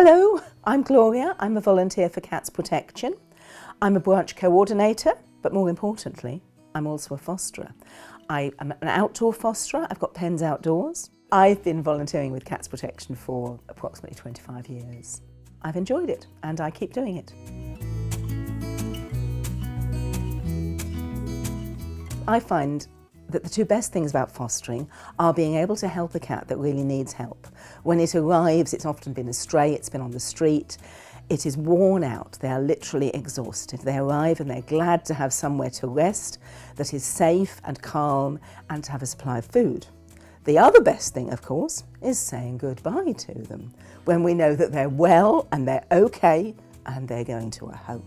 Hello, I'm Gloria. I'm a volunteer for Cats Protection. I'm a branch coordinator, but more importantly, I'm also a fosterer. I am an outdoor fosterer. I've got pens outdoors. I've been volunteering with Cats Protection for approximately 25 years. I've enjoyed it and I keep doing it. I find that the two best things about fostering are being able to help a cat that really needs help. When it arrives, it's often been a stray, it's been on the street, it is worn out, they are literally exhausted. They arrive and they're glad to have somewhere to rest that is safe and calm and to have a supply of food. The other best thing, of course, is saying goodbye to them when we know that they're well and they're okay and they're going to a home.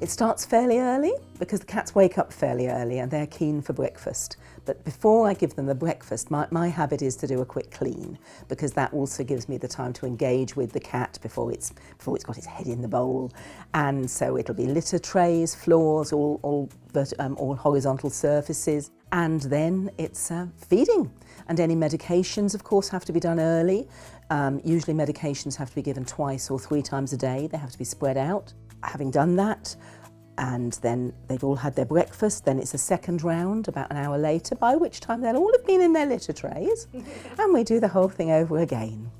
It starts fairly early because the cats wake up fairly early and they're keen for breakfast. But before I give them the breakfast, my habit is to do a quick clean because that also gives me the time to engage with the cat before it's got its head in the bowl. And so it'll be litter trays, floors, all horizontal surfaces. And then it's feeding. And any medications, of course, have to be done early. Usually medications have to be given 2 or 3 times a day. They have to be spread out. Having done that, and then they've all had their breakfast, then it's a second round about an hour later, by which time they'll all have been in their litter trays, and we do the whole thing over again.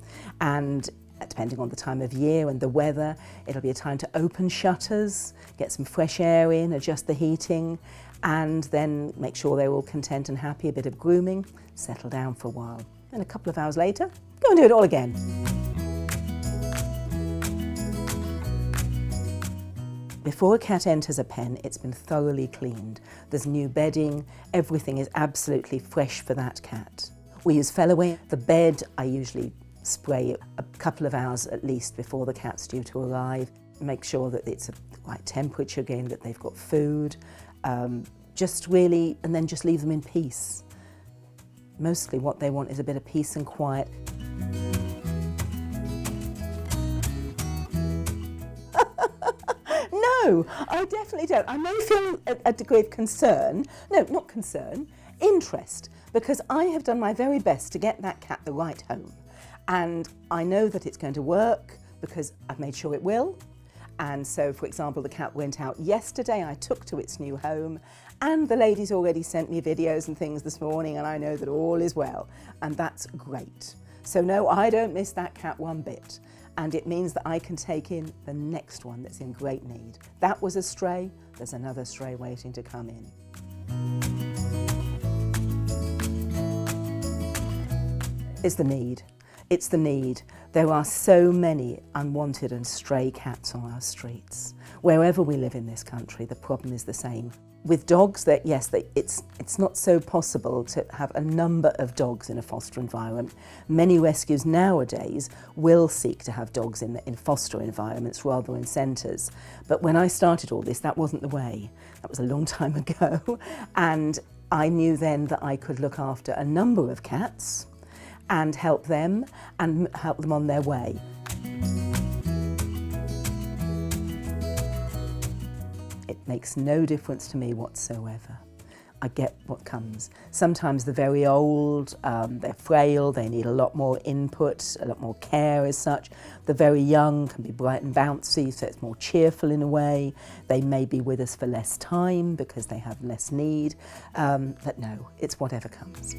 And depending on the time of year and the weather, it'll be a time to open shutters, get some fresh air in, adjust the heating, and then make sure they're all content and happy, a bit of grooming, settle down for a while. Then a couple of hours later, go and do it all again. Before a cat enters a pen, it's been thoroughly cleaned. There's new bedding, everything is absolutely fresh for that cat. We use Fellaway. The bed, I usually spray a couple of hours at least before the cat's due to arrive. Make sure that it's the right temperature again, that they've got food. Just leave them in peace. Mostly what they want is a bit of peace and quiet. No, I definitely don't. I may feel a degree of concern, no, not concern, interest, because I have done my very best to get that cat the right home. And I know that it's going to work because I've made sure it will. And so, for example, the cat went out yesterday, I took to its new home, and the lady's already sent me videos and things this morning, and I know that all is well, and that's great. So no, I don't miss that cat one bit. And it means that I can take in the next one that's in great need. That was a stray, there's another stray waiting to come in. It's the need. It's the need. There are so many unwanted and stray cats on our streets. Wherever we live in this country, the problem is the same. With dogs, it's not so possible to have a number of dogs in a foster environment. Many rescues nowadays will seek to have dogs in foster environments rather than centres. But when I started all this, that wasn't the way. That was a long time ago. And I knew then that I could look after a number of cats and help them on their way. It makes no difference to me whatsoever. I get what comes. Sometimes the very old, they're frail, they need a lot more input, a lot more care as such. The very young can be bright and bouncy, so it's more cheerful in a way. They may be with us for less time because they have less need, but no, it's whatever comes.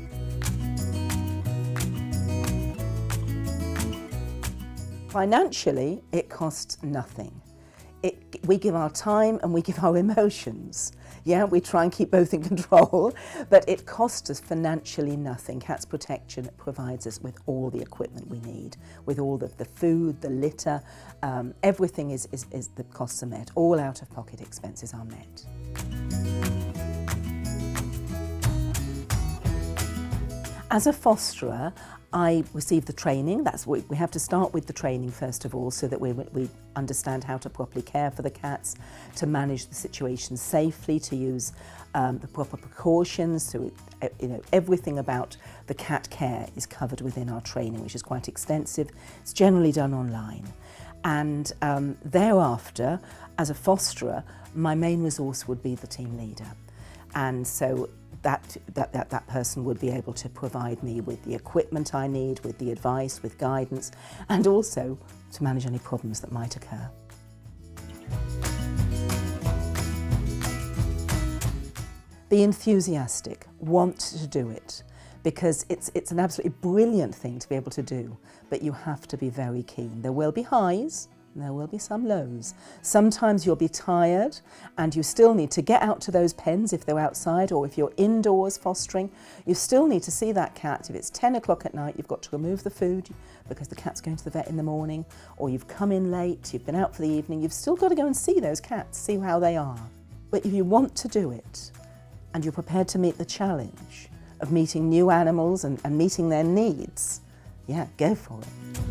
Financially, it costs nothing. We give our time and we give our emotions. Yeah, we try and keep both in control, but it costs us financially nothing. Cats Protection provides us with all the equipment we need, with all the food, the litter, everything is the costs are met. All out-of-pocket expenses are met. As a fosterer, I received the training. We have to start with the training first of all so that we understand how to properly care for the cats, to manage the situation safely, to use the proper precautions. So everything about the cat care is covered within our training, which is quite extensive. It's generally done online. And thereafter, as a fosterer, my main resource would be the team leader. And so that person would be able to provide me with the equipment I need, with the advice, with guidance, and also to manage any problems that might occur. Be enthusiastic, want to do it, because it's an absolutely brilliant thing to be able to do, but you have to be very keen. There will be highs, and there will be some lows. Sometimes you'll be tired and you still need to get out to those pens if they're outside, or if you're indoors fostering, you still need to see that cat. If it's 10 o'clock at night, you've got to remove the food because the cat's going to the vet in the morning, or you've come in late, you've been out for the evening, you've still got to go and see those cats, see how they are. But if you want to do it, and you're prepared to meet the challenge of meeting new animals and meeting their needs, yeah, go for it.